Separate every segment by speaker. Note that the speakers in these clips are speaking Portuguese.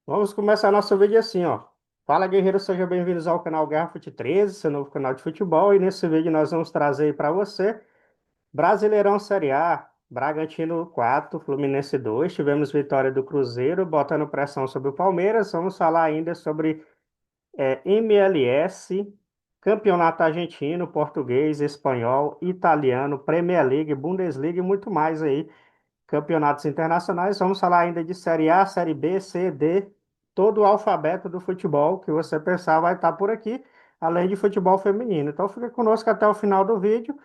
Speaker 1: Vamos começar nosso vídeo assim, ó. Fala, guerreiro, sejam bem-vindos ao canal Guerra Fute 13, seu novo canal de futebol. E nesse vídeo nós vamos trazer aí para você Brasileirão Série A, Bragantino 4, Fluminense 2. Tivemos vitória do Cruzeiro, botando pressão sobre o Palmeiras. Vamos falar ainda sobre MLS, Campeonato Argentino, Português, Espanhol, Italiano, Premier League, Bundesliga e muito mais aí campeonatos internacionais. Vamos falar ainda de Série A, Série B, C, D, todo o alfabeto do futebol que você pensar vai estar por aqui, além de futebol feminino. Então fica conosco até o final do vídeo.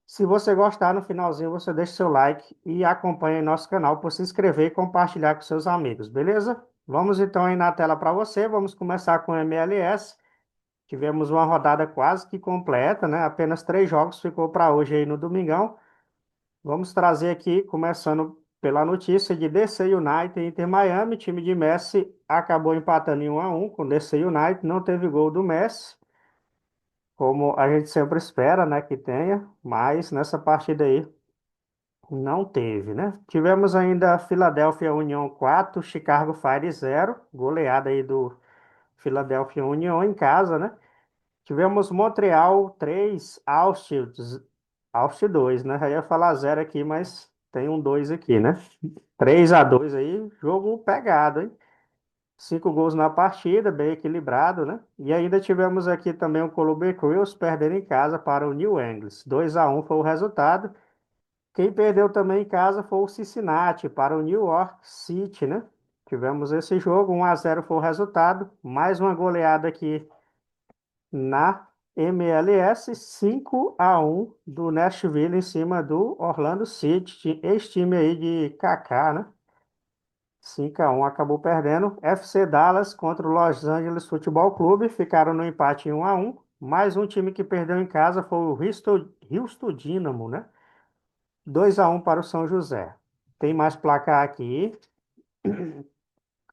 Speaker 1: Se você gostar, no finalzinho você deixa seu like e acompanha nosso canal por se inscrever e compartilhar com seus amigos, beleza? Vamos então aí na tela para você. Vamos começar com o MLS. Tivemos uma rodada quase que completa, né? Apenas 3 jogos ficou para hoje aí no domingão. Vamos trazer aqui, começando pela notícia de DC United e Inter Miami. Time de Messi acabou empatando em 1-1 com o DC United. Não teve gol do Messi, como a gente sempre espera, né, que tenha, mas nessa partida aí não teve, né? Tivemos ainda Philadelphia Union 4, Chicago Fire 0, goleada aí do Philadelphia Union em casa, né? Tivemos Montreal 3, Austin 2, né? Eu ia falar 0 aqui, mas tem um 2 aqui, né? 3-2 aí, jogo pegado, hein? 5 gols na partida, bem equilibrado, né? E ainda tivemos aqui também o Columbus Crews perdendo em casa para o New England. 2-1 foi o resultado. Quem perdeu também em casa foi o Cincinnati para o New York City, né? Tivemos esse jogo, 1-0 foi o resultado. Mais uma goleada aqui na MLS, 5-1 do Nashville em cima do Orlando City, ex-time aí de Kaká, né? 5-1 acabou perdendo. FC Dallas contra o Los Angeles Futebol Clube ficaram no empate em 1-1. Mais um time que perdeu em casa foi o Houston Dynamo, né? 2-1 para o São José. Tem mais placar aqui.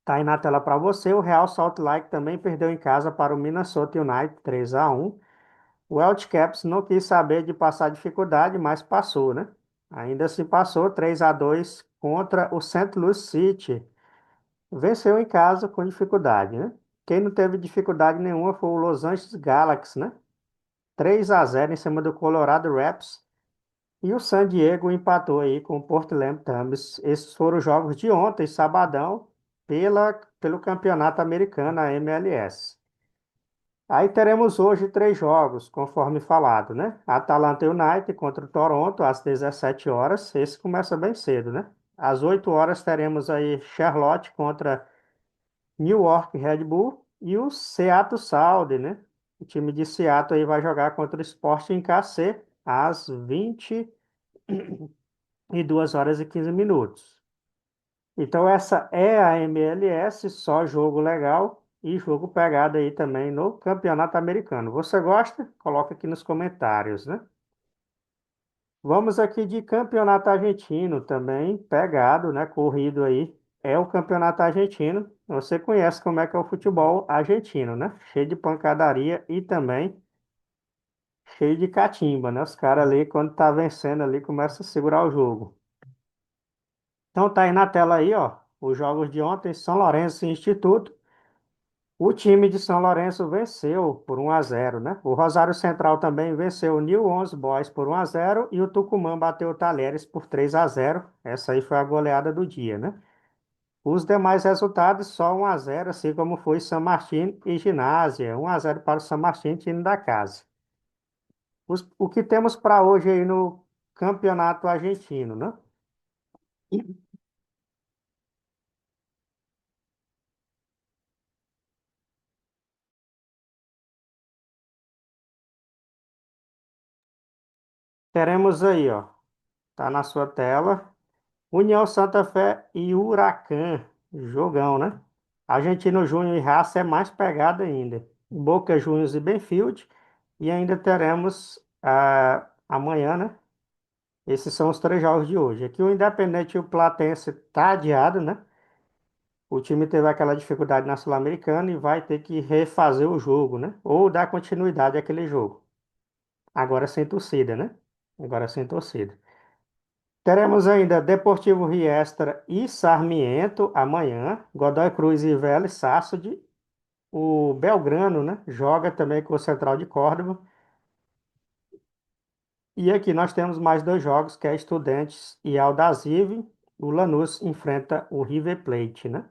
Speaker 1: Tá aí na tela para você. O Real Salt Lake também perdeu em casa para o Minnesota United 3-1. O Wildcats não quis saber de passar dificuldade, mas passou, né? Ainda se passou 3-2 contra o St. Louis City. Venceu em casa com dificuldade, né? Quem não teve dificuldade nenhuma foi o Los Angeles Galaxy, né? 3-0 em cima do Colorado Rapids. E o San Diego empatou aí com o Portland Timbers. Esses foram os jogos de ontem, sabadão, pelo Campeonato Americano, a MLS. Aí teremos hoje 3 jogos, conforme falado, né? Atalanta United contra o Toronto, às 17 horas. Esse começa bem cedo, né? Às 8 horas teremos aí Charlotte contra New York Red Bull e o Seattle Sound, né? O time de Seattle aí vai jogar contra o Sporting KC às 22 horas e 15 minutos. Então essa é a MLS, só jogo legal e jogo pegado aí também no Campeonato Americano. Você gosta? Coloca aqui nos comentários, né? Vamos aqui de Campeonato Argentino também, pegado, né? Corrido aí. É o Campeonato Argentino. Você conhece como é que é o futebol argentino, né? Cheio de pancadaria e também cheio de catimba, né? Os caras ali, quando tá vencendo ali, começa a segurar o jogo. Então tá aí na tela aí, ó, os jogos de ontem, São Lourenço e Instituto. O time de São Lourenço venceu por 1-0, né? O Rosário Central também venceu o New Onze Boys por 1-0 e o Tucumã bateu o Talheres por 3-0. Essa aí foi a goleada do dia, né? Os demais resultados só 1-0, assim como foi São Martín e Ginásia. 1-0 para o São Martín, time da casa. O que temos para hoje aí no Campeonato Argentino, né? Teremos aí, ó, tá na sua tela. União Santa Fé e Huracan. Jogão, né? Argentino Júnior e Raça é mais pegada ainda. Boca Juniors e Benfield. E ainda teremos amanhã, né? Esses são os 3 jogos de hoje. Aqui o Independente e o Platense tá adiado, né? O time teve aquela dificuldade na Sul-Americana e vai ter que refazer o jogo, né? Ou dar continuidade àquele jogo. Agora sem torcida, né? Agora sem torcida. Teremos ainda Deportivo Riestra e Sarmiento amanhã. Godoy Cruz e Vélez Sarsfield. O Belgrano, né? Joga também com o Central de Córdoba. E aqui nós temos mais dois jogos, que é Estudiantes e Aldosivi. O Lanús enfrenta o River Plate, né?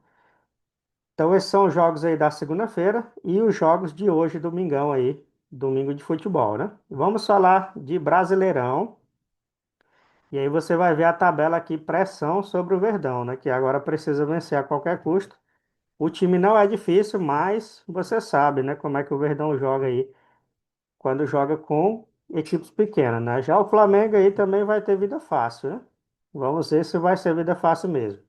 Speaker 1: Então esses são os jogos aí da segunda-feira e os jogos de hoje, domingão aí, domingo de futebol, né? Vamos falar de Brasileirão. E aí você vai ver a tabela aqui, pressão sobre o Verdão, né? Que agora precisa vencer a qualquer custo. O time não é difícil, mas você sabe, né? Como é que o Verdão joga aí quando joga com equipes pequenas, né? Já o Flamengo aí também vai ter vida fácil, né? Vamos ver se vai ser vida fácil mesmo.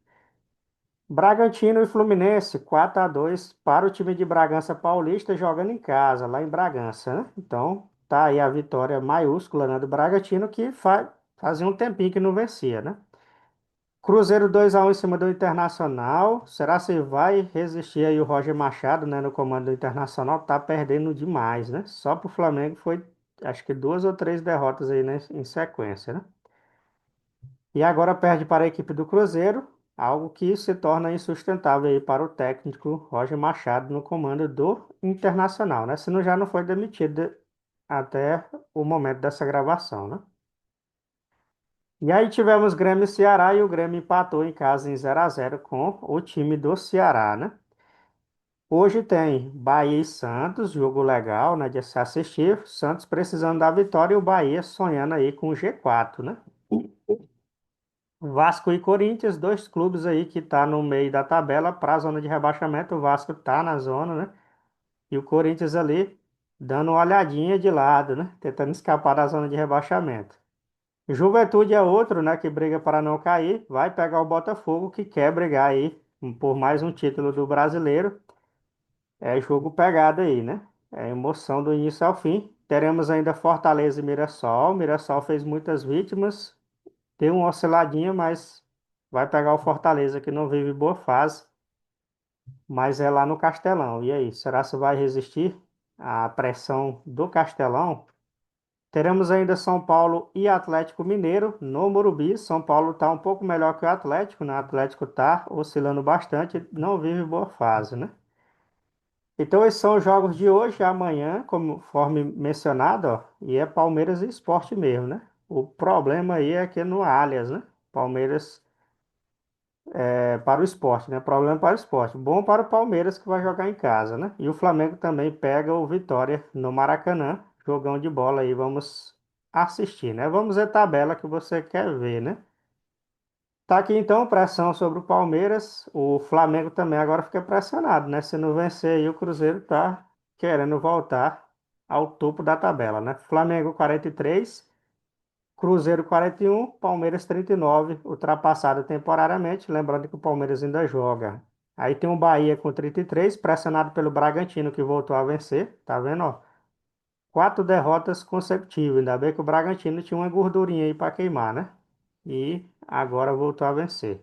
Speaker 1: Bragantino e Fluminense, 4-2 para o time de Bragança Paulista jogando em casa, lá em Bragança, né? Então, tá aí a vitória maiúscula, né, do Bragantino que fazia um tempinho que não vencia, né? Cruzeiro 2-1 em cima do Internacional. Será se vai resistir aí o Roger Machado, né, no comando do Internacional? Tá perdendo demais, né? Só pro Flamengo foi, acho que duas ou três derrotas aí, né, em sequência, né? E agora perde para a equipe do Cruzeiro, algo que se torna insustentável aí para o técnico Roger Machado no comando do Internacional, né? Se não já não foi demitido até o momento dessa gravação, né? E aí tivemos Grêmio e Ceará e o Grêmio empatou em casa em 0-0 com o time do Ceará, né? Hoje tem Bahia e Santos, jogo legal, né, de se assistir. Santos precisando da vitória e o Bahia sonhando aí com o G4, né? Vasco e Corinthians, dois clubes aí que tá no meio da tabela para a zona de rebaixamento. O Vasco tá na zona, né? E o Corinthians ali dando uma olhadinha de lado, né? Tentando escapar da zona de rebaixamento. Juventude é outro, né, que briga para não cair, vai pegar o Botafogo, que quer brigar aí por mais um título do brasileiro. É jogo pegado aí, né? É emoção do início ao fim. Teremos ainda Fortaleza e Mirassol. Mirassol fez muitas vítimas, deu uma osciladinha, mas vai pegar o Fortaleza, que não vive boa fase, mas é lá no Castelão. E aí, será que vai resistir à pressão do Castelão? Teremos ainda São Paulo e Atlético Mineiro no Morumbi. São Paulo está um pouco melhor que o Atlético, né? O Atlético está oscilando bastante, não vive boa fase, né? Então esses são os jogos de hoje e amanhã, conforme mencionado, ó, e é Palmeiras e Sport mesmo, né? O problema aí é que no Allianz, né? Palmeiras é para o Sport, né? Problema para o Sport. Bom para o Palmeiras que vai jogar em casa, né? E o Flamengo também pega o Vitória no Maracanã. Jogão de bola aí, vamos assistir, né? Vamos ver a tabela que você quer ver, né? Tá aqui então, pressão sobre o Palmeiras. O Flamengo também agora fica pressionado, né? Se não vencer aí, o Cruzeiro tá querendo voltar ao topo da tabela, né? Flamengo 43, Cruzeiro 41, Palmeiras 39, ultrapassado temporariamente. Lembrando que o Palmeiras ainda joga. Aí tem o Bahia com 33, pressionado pelo Bragantino, que voltou a vencer. Tá vendo, ó? Quatro derrotas consecutivas. Ainda bem que o Bragantino tinha uma gordurinha aí para queimar, né? E agora voltou a vencer.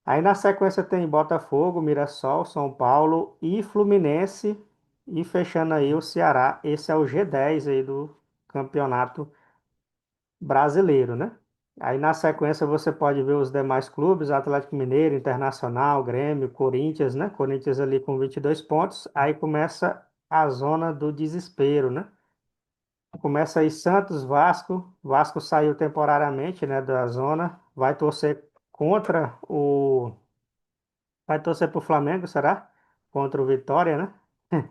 Speaker 1: Aí na sequência tem Botafogo, Mirassol, São Paulo e Fluminense. E fechando aí o Ceará. Esse é o G10 aí do campeonato brasileiro, né? Aí na sequência você pode ver os demais clubes, Atlético Mineiro, Internacional, Grêmio, Corinthians, né? Corinthians ali com 22 pontos. Aí começa a zona do desespero, né? Começa aí Santos, Vasco. Vasco saiu temporariamente, né, da zona. Contra o... Vai torcer pro Flamengo, será? Contra o Vitória, né?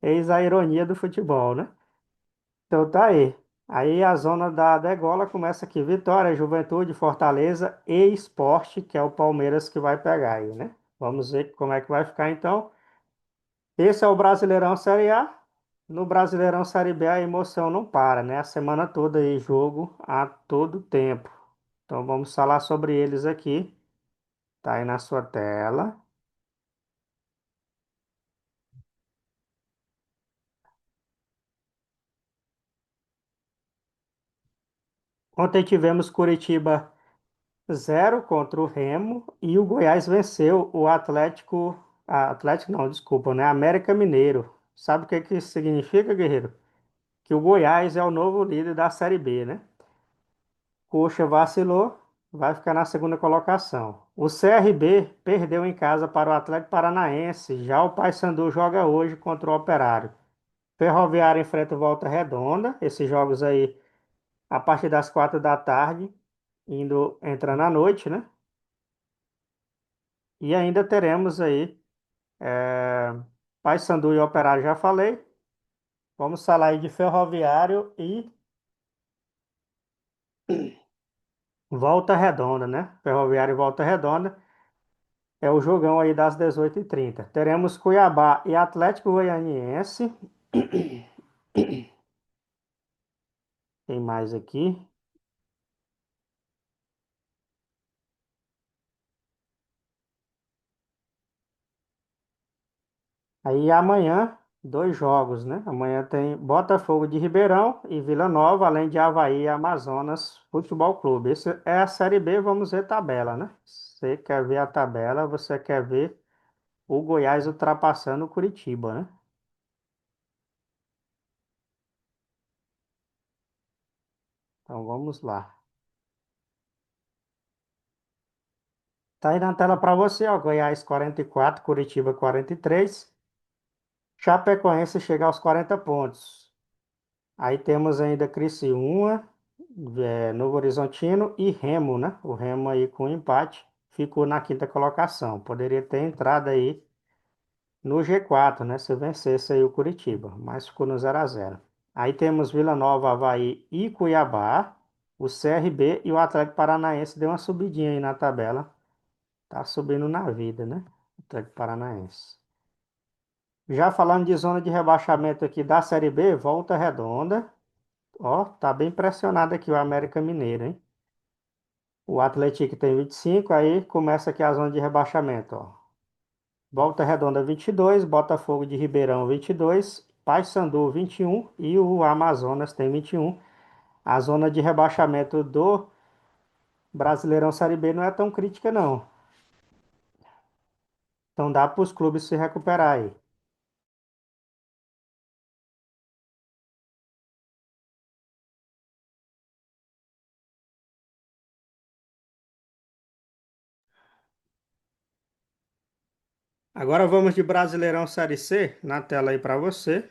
Speaker 1: Eis a ironia do futebol, né? Então tá aí. Aí a zona da degola começa aqui. Vitória, Juventude, Fortaleza e Sport, que é o Palmeiras que vai pegar aí, né? Vamos ver como é que vai ficar então. Esse é o Brasileirão Série A. No Brasileirão Série B a emoção não para, né? A semana toda aí, jogo a todo tempo. Então vamos falar sobre eles aqui. Tá aí na sua tela. Ontem tivemos Curitiba 0 contra o Remo e o Goiás venceu o Atlético. Atlético não, desculpa, né? América Mineiro. Sabe o que que isso significa, guerreiro? Que o Goiás é o novo líder da Série B, né? Coxa vacilou, vai ficar na segunda colocação. O CRB perdeu em casa para o Atlético Paranaense. Já o Paysandu joga hoje contra o Operário. Ferroviário enfrenta o Volta Redonda. Esses jogos aí a partir das 4 da tarde, indo entrando à noite, né? E ainda teremos aí Paysandu e Operário, já falei. Vamos falar aí de Ferroviário e Volta Redonda, né? Ferroviário e Volta Redonda. É o jogão aí das 18h30. Teremos Cuiabá e Atlético Goianiense. Tem mais aqui. Aí amanhã, dois jogos, né? Amanhã tem Botafogo de Ribeirão e Vila Nova, além de Avaí e Amazonas Futebol Clube. Esse é a Série B, vamos ver tabela, né? Você quer ver a tabela, você quer ver o Goiás ultrapassando o Curitiba, né? Então vamos lá. Tá aí na tela para você, ó. Goiás 44, Curitiba 43. Chapecoense chega aos 40 pontos. Aí temos ainda Criciúma, Novo Horizontino e Remo, né? O Remo aí com empate ficou na quinta colocação. Poderia ter entrado aí no G4, né? Se vencesse aí o Curitiba, mas ficou no 0-0. Aí temos Vila Nova, Avaí e Cuiabá. O CRB e o Atlético Paranaense deu uma subidinha aí na tabela. Tá subindo na vida, né? Atlético Paranaense. Já falando de zona de rebaixamento aqui da Série B, Volta Redonda. Ó, tá bem pressionado aqui o América Mineiro, hein? O Atlético tem 25, aí começa aqui a zona de rebaixamento, ó. Volta Redonda 22, Botafogo de Ribeirão 22, Paysandu 21 e o Amazonas tem 21. A zona de rebaixamento do Brasileirão Série B não é tão crítica, não. Então dá para os clubes se recuperar aí. Agora vamos de Brasileirão Série C, na tela aí para você.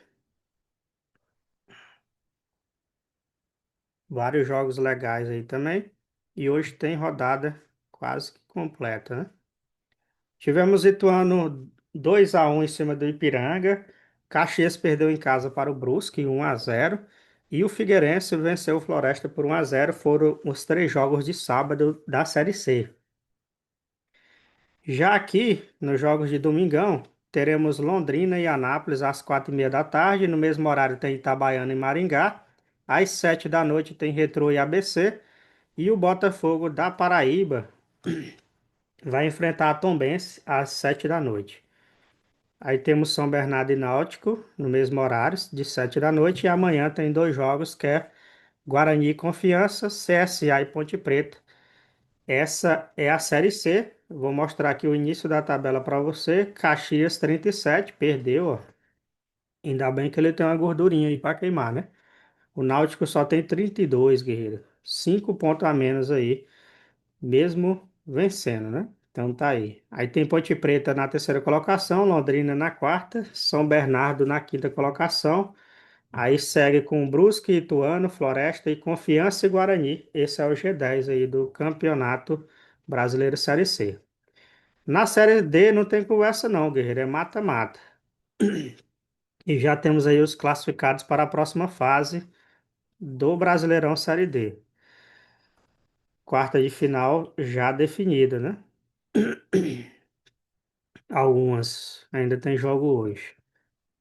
Speaker 1: Vários jogos legais aí também. E hoje tem rodada quase que completa, né? Tivemos Ituano 2-1 em cima do Ipiranga. Caxias perdeu em casa para o Brusque 1-0. E o Figueirense venceu o Floresta por 1-0. Foram os três jogos de sábado da Série C. Já aqui, nos jogos de domingão, teremos Londrina e Anápolis às 4h30 da tarde. No mesmo horário tem Itabaiana e Maringá. Às 7 da noite tem Retrô e ABC. E o Botafogo da Paraíba vai enfrentar a Tombense às 7 da noite. Aí temos São Bernardo e Náutico no mesmo horário, de 7 da noite. E amanhã tem dois jogos que é Guarani e Confiança, CSA e Ponte Preta. Essa é a Série C. Eu vou mostrar aqui o início da tabela para você. Caxias 37, perdeu, ó. Ainda bem que ele tem uma gordurinha aí para queimar, né? O Náutico só tem 32, guerreiro. 5 pontos a menos aí, mesmo vencendo, né? Então tá aí. Aí tem Ponte Preta na terceira colocação, Londrina na quarta, São Bernardo na quinta colocação. Aí segue com Brusque, Ituano, Floresta e Confiança e Guarani. Esse é o G10 aí do Campeonato Brasileiro Série C. Na Série D não tem conversa não, guerreiro, é mata-mata. E já temos aí os classificados para a próxima fase do Brasileirão Série D. Quarta de final já definida, né? Algumas ainda tem jogo hoje.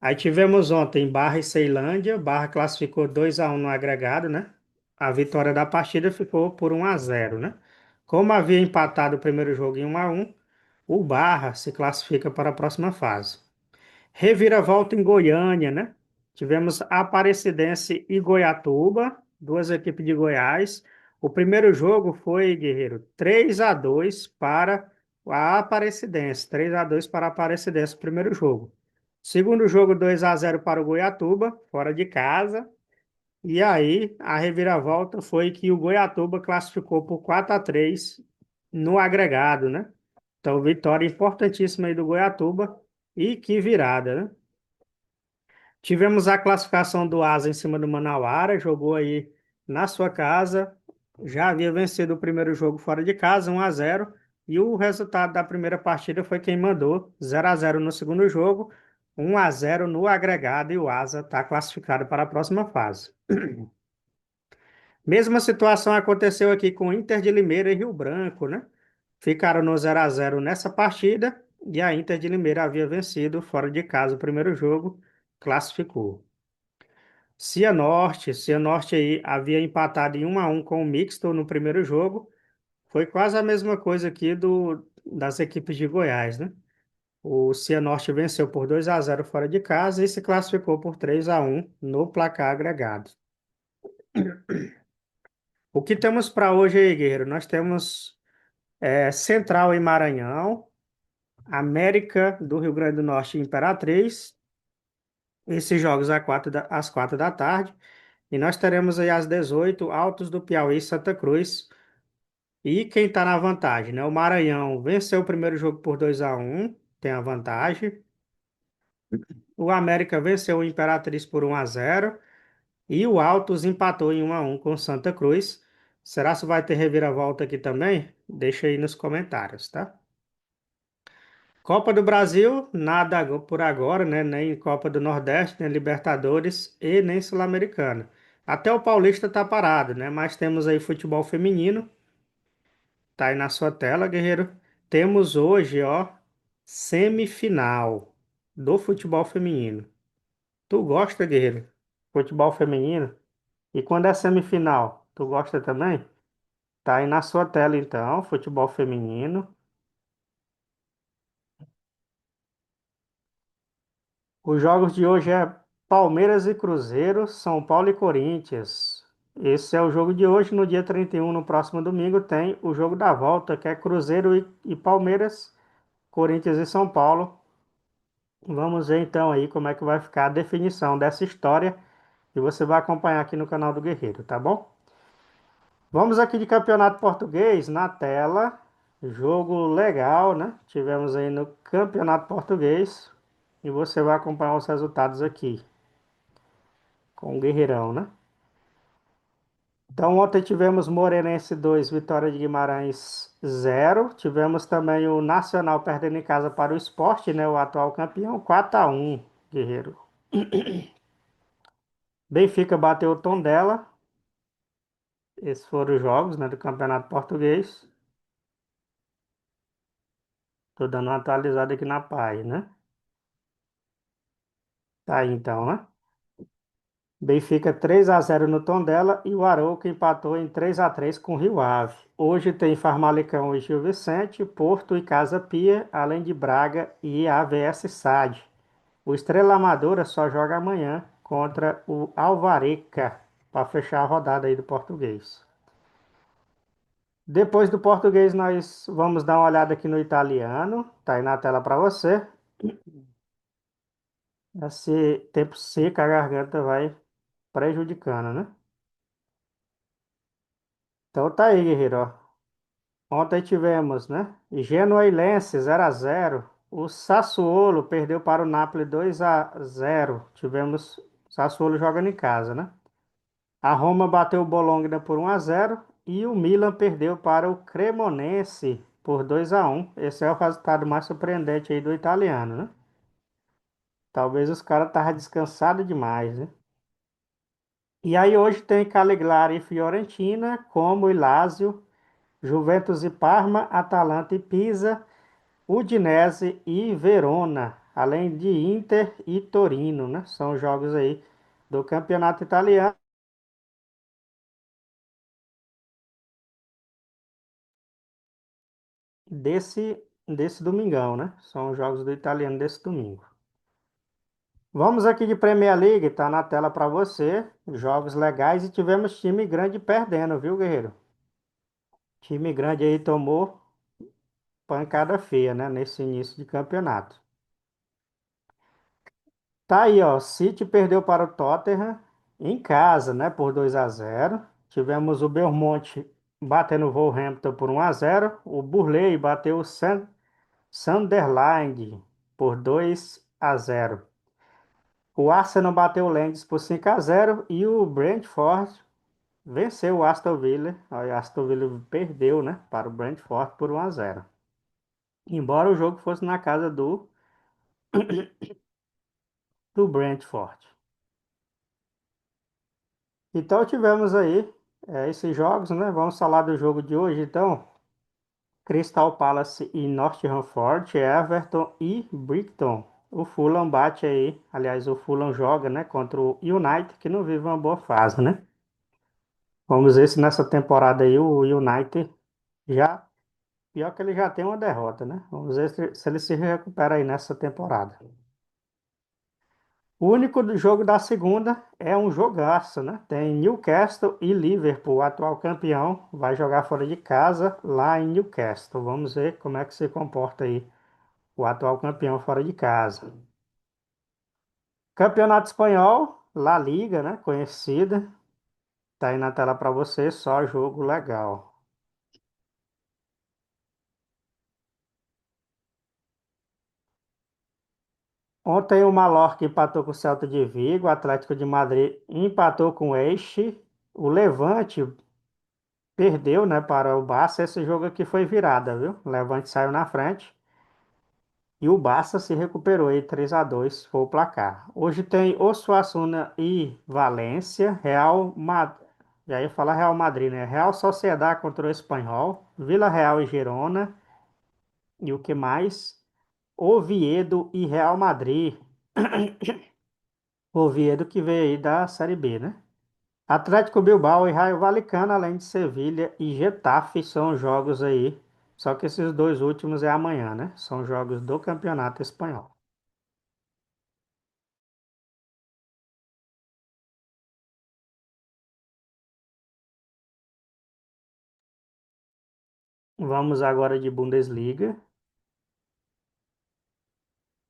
Speaker 1: Aí tivemos ontem Barra e Ceilândia. Barra classificou 2-1 no agregado, né? A vitória da partida ficou por 1-0, né? Como havia empatado o primeiro jogo em 1-1, o Barra se classifica para a próxima fase. Reviravolta em Goiânia, né? Tivemos Aparecidense e Goiatuba, duas equipes de Goiás. O primeiro jogo foi, guerreiro, 3-2 para a Aparecidense. 3-2 para a Aparecidense, o primeiro jogo. Segundo jogo, 2-0 para o Goiatuba, fora de casa. E aí, a reviravolta foi que o Goiatuba classificou por 4-3 no agregado, né? Então, vitória importantíssima aí do Goiatuba e que virada, né? Tivemos a classificação do Asa em cima do Manauara, jogou aí na sua casa, já havia vencido o primeiro jogo fora de casa, 1-0, e o resultado da primeira partida foi quem mandou, 0-0 no segundo jogo, 1-0 no agregado, e o Asa está classificado para a próxima fase. Mesma situação aconteceu aqui com o Inter de Limeira e Rio Branco, né? Ficaram no 0-0 nessa partida, e a Inter de Limeira havia vencido fora de casa o primeiro jogo, classificou. Cianorte aí havia empatado em 1-1 com o Mixto no primeiro jogo. Foi quase a mesma coisa aqui das equipes de Goiás, né? O Cianorte venceu por 2-0 fora de casa e se classificou por 3-1 no placar agregado. O que temos para hoje aí, Guerreiro? Nós temos Central e Maranhão, América do Rio Grande do Norte e Imperatriz. Esses jogos às 4 da tarde. E nós teremos aí às 18 Altos do Piauí e Santa Cruz. E quem está na vantagem, né? O Maranhão venceu o primeiro jogo por 2-1, tem a vantagem. O América venceu o Imperatriz por 1-0. E o Altos empatou em 1-1 com o Santa Cruz. Será que vai ter reviravolta aqui também? Deixa aí nos comentários, tá? Copa do Brasil, nada por agora, né? Nem Copa do Nordeste, nem Libertadores e nem Sul-Americana. Até o Paulista tá parado, né? Mas temos aí futebol feminino. Tá aí na sua tela, guerreiro. Temos hoje, ó, semifinal do futebol feminino. Tu gosta, guerreiro? Futebol feminino? E quando é semifinal, tu gosta também? Tá aí na sua tela, então, futebol feminino. Os jogos de hoje é Palmeiras e Cruzeiro, São Paulo e Corinthians. Esse é o jogo de hoje. No dia 31, no próximo domingo, tem o jogo da volta, que é Cruzeiro e Palmeiras, Corinthians e São Paulo. Vamos ver então aí como é que vai ficar a definição dessa história e você vai acompanhar aqui no canal do Guerreiro, tá bom? Vamos aqui de Campeonato Português na tela. Jogo legal, né? Tivemos aí no Campeonato Português e você vai acompanhar os resultados aqui com o Guerreirão, né? Então ontem tivemos Moreirense 2, Vitória de Guimarães 0. Tivemos também o Nacional perdendo em casa para o Sport, né? O atual campeão, 4-1, Guerreiro. Benfica bateu o Tondela. Esses foram os jogos, né, do Campeonato Português. Tô dando uma atualizada aqui na página, né? Tá aí então, né? Benfica 3-0 no Tondela e o Arouca empatou em 3-3 com o Rio Ave. Hoje tem Famalicão e Gil Vicente, Porto e Casa Pia, além de Braga e AVS SAD. O Estrela Amadora só joga amanhã contra o Alvareca para fechar a rodada aí do português. Depois do português, nós vamos dar uma olhada aqui no italiano. Tá aí na tela para você. Esse tempo seco, a garganta vai prejudicando, né? Então tá aí, guerreiro, ó. Ontem tivemos, né? Genoa e Lense 0-0. O Sassuolo perdeu para o Napoli 2-0. Tivemos Sassuolo jogando em casa, né? A Roma bateu o Bologna por 1-0 e o Milan perdeu para o Cremonese por 2-1. Esse é o resultado mais surpreendente aí do italiano, né? Talvez os caras estavam descansados demais, né? E aí hoje tem Cagliari e Fiorentina, Como e Lazio, Juventus e Parma, Atalanta e Pisa, Udinese e Verona, além de Inter e Torino, né? São os jogos aí do Campeonato Italiano desse domingão, né? São os jogos do italiano desse domingo. Vamos aqui de Premier League, tá na tela para você. Jogos legais e tivemos time grande perdendo, viu, guerreiro? Time grande aí tomou pancada feia, né? Nesse início de campeonato. Tá aí, ó. City perdeu para o Tottenham. Em casa, né, por 2-0. Tivemos o Belmonte batendo o Wolverhampton por 1-0. O Burley bateu o Sunderland por 2-0. O Arsenal bateu o Leeds por 5-0 e o Brentford venceu o Aston Villa. Aí o Aston Villa perdeu, né, para o Brentford por 1-0. Embora o jogo fosse na casa do Brentford. Então tivemos aí esses jogos, né? Vamos falar do jogo de hoje, então. Crystal Palace e Nottingham Forest, Everton e Brighton. O Fulham bate aí, aliás, o Fulham joga, né, contra o United, que não vive uma boa fase, né? Vamos ver se nessa temporada aí o United já, pior que ele já tem uma derrota, né? Vamos ver se ele se recupera aí nessa temporada. O único jogo da segunda é um jogaço, né? Tem Newcastle e Liverpool, o atual campeão, vai jogar fora de casa lá em Newcastle. Vamos ver como é que se comporta aí o atual campeão fora de casa. Campeonato Espanhol, La Liga, né? Conhecida. Tá aí na tela para você, só jogo legal. Ontem o Mallorca empatou com o Celta de Vigo, o Atlético de Madrid empatou com o Elche, o Levante perdeu, né, para o Barça. Esse jogo aqui foi virada, viu? O Levante saiu na frente e o Barça se recuperou aí 3-2 foi o placar. Hoje tem Osasuna e Valência, já ia falar Real Madrid, né? Real Sociedad contra o Espanhol, Vila Real e Girona e o que mais? Oviedo e Real Madrid. Oviedo que veio aí da Série B, né? Atlético Bilbao e Raio Vallecano, além de Sevilha e Getafe, são jogos aí. Só que esses dois últimos é amanhã, né? São jogos do Campeonato Espanhol. Vamos agora de Bundesliga.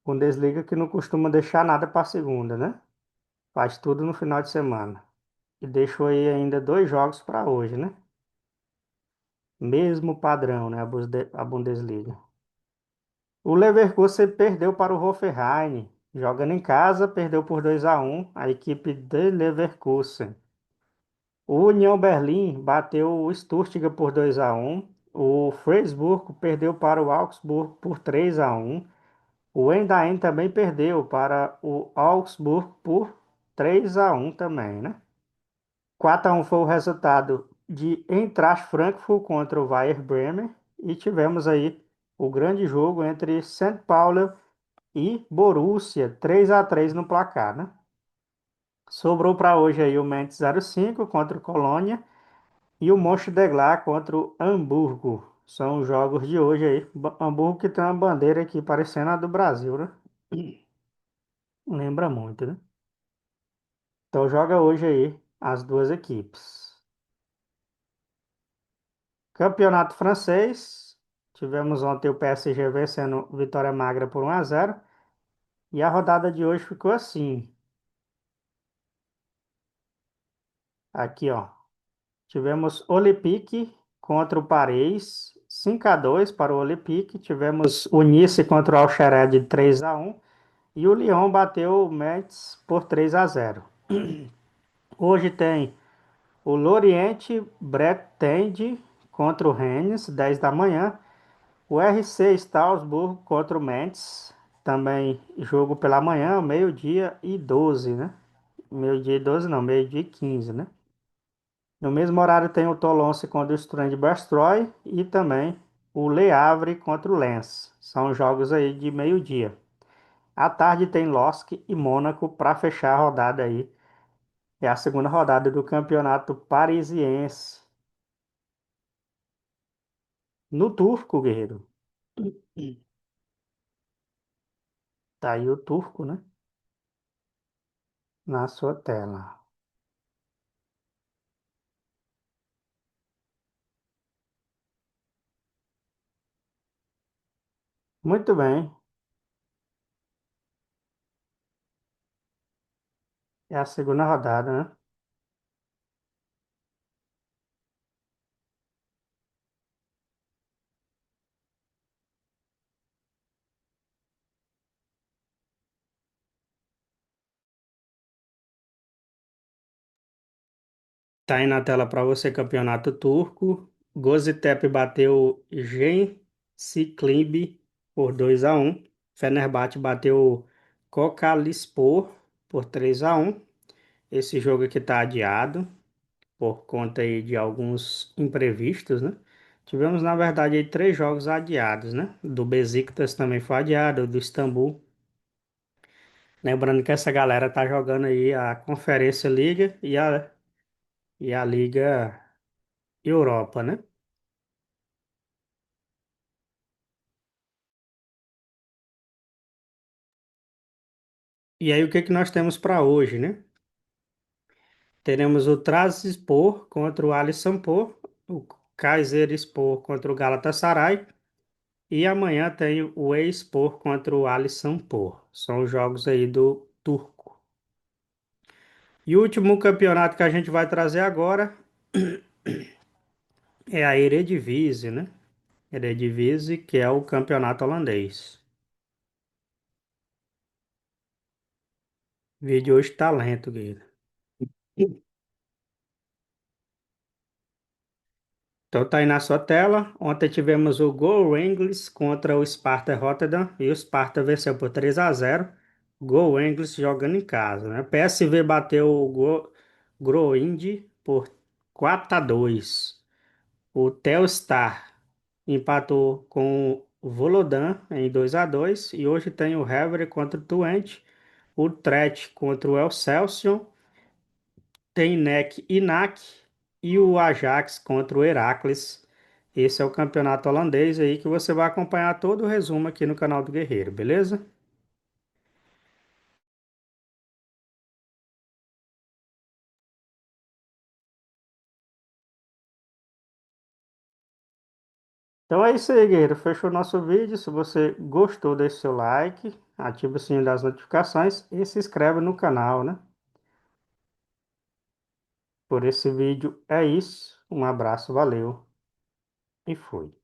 Speaker 1: Bundesliga que não costuma deixar nada para segunda, né? Faz tudo no final de semana. E deixou aí ainda dois jogos para hoje, né? Mesmo padrão, né? A Bundesliga. O Leverkusen perdeu para o Hoffenheim. Jogando em casa, perdeu por 2-1 a equipe de Leverkusen. O União Berlim bateu o Stuttgart por 2-1. O Freiburg perdeu para o Augsburg por 3-1. O Endain também perdeu para o Augsburg por 3-1 também, né? 4-1 foi o resultado de Eintracht Frankfurt contra o Werder Bremen. E tivemos aí o grande jogo entre São Paulo e Borussia, 3-3 no placar, né? Sobrou para hoje aí o Mainz 05 contra o Colônia e o Mönchengladbach contra o Hamburgo. São os jogos de hoje aí. Hamburgo que tem uma bandeira aqui parecendo a do Brasil, né? Lembra muito, né? Então joga hoje aí as duas equipes. Campeonato francês. Tivemos ontem o PSG vencendo Vitória Magra por 1-0. E a rodada de hoje ficou assim. Aqui, ó. Tivemos Olympique contra o Paris, 5-2 para o Olympique. Tivemos o Nice contra o Alxerez de 3-1. E o Lyon bateu o Metz por 3-0. Hoje tem o Lorient Bretagne contra o Rennes, 10 da manhã. O RC Salzburg contra o Metz, também jogo pela manhã, meio-dia e 12, né? Meio-dia e 12 não, meio-dia e 15, né? No mesmo horário tem o Toulon contra o Strand Brestoy e também o Le Havre contra o Lens. São jogos aí de meio-dia. À tarde tem LOSC e Mônaco para fechar a rodada aí. É a segunda rodada do Campeonato Parisiense. No Turco, guerreiro. Tá aí o Turco, né? Na sua tela. Muito bem. É a segunda rodada, né? Tá aí na tela para você, campeonato turco. Göztepe bateu Gençlerbir por 2-1. Fenerbahçe bateu Kocaelispor por 3-1. Esse jogo aqui tá adiado por conta aí de alguns imprevistos, né? Tivemos, na verdade, aí três jogos adiados, né? Do Besiktas também foi adiado, do Istambul. Lembrando que essa galera tá jogando aí a Conferência Liga e a Liga Europa, né? E aí, o que que nós temos para hoje, né? Teremos o Trabzonspor contra o Alişanspor, o Kayserispor contra o Galatasaray e amanhã tem o Eyspor contra o Alişanspor. São os jogos aí do turco. E o último campeonato que a gente vai trazer agora é a Eredivisie, né? Eredivisie, que é o campeonato holandês. O vídeo hoje tá lento, Guilherme. Então tá aí na sua tela. Ontem tivemos o Go Rangers contra o Sparta Rotterdam e o Sparta venceu por 3-0. Go Rangers jogando em casa, né? PSV bateu o Groningen por 4-2. O Telstar empatou com o Volodan em 2-2 e hoje tem o Hever contra o Twente, o Utrecht contra o Excelsior, tem NEC e NAC e o Ajax contra o Heracles. Esse é o campeonato holandês aí que você vai acompanhar todo o resumo aqui no canal do Guerreiro, beleza? Então é isso aí, guerreiro. Fechou o nosso vídeo. Se você gostou, deixe seu like, ative o sininho das notificações e se inscreve no canal, né? Por esse vídeo é isso. Um abraço, valeu e fui.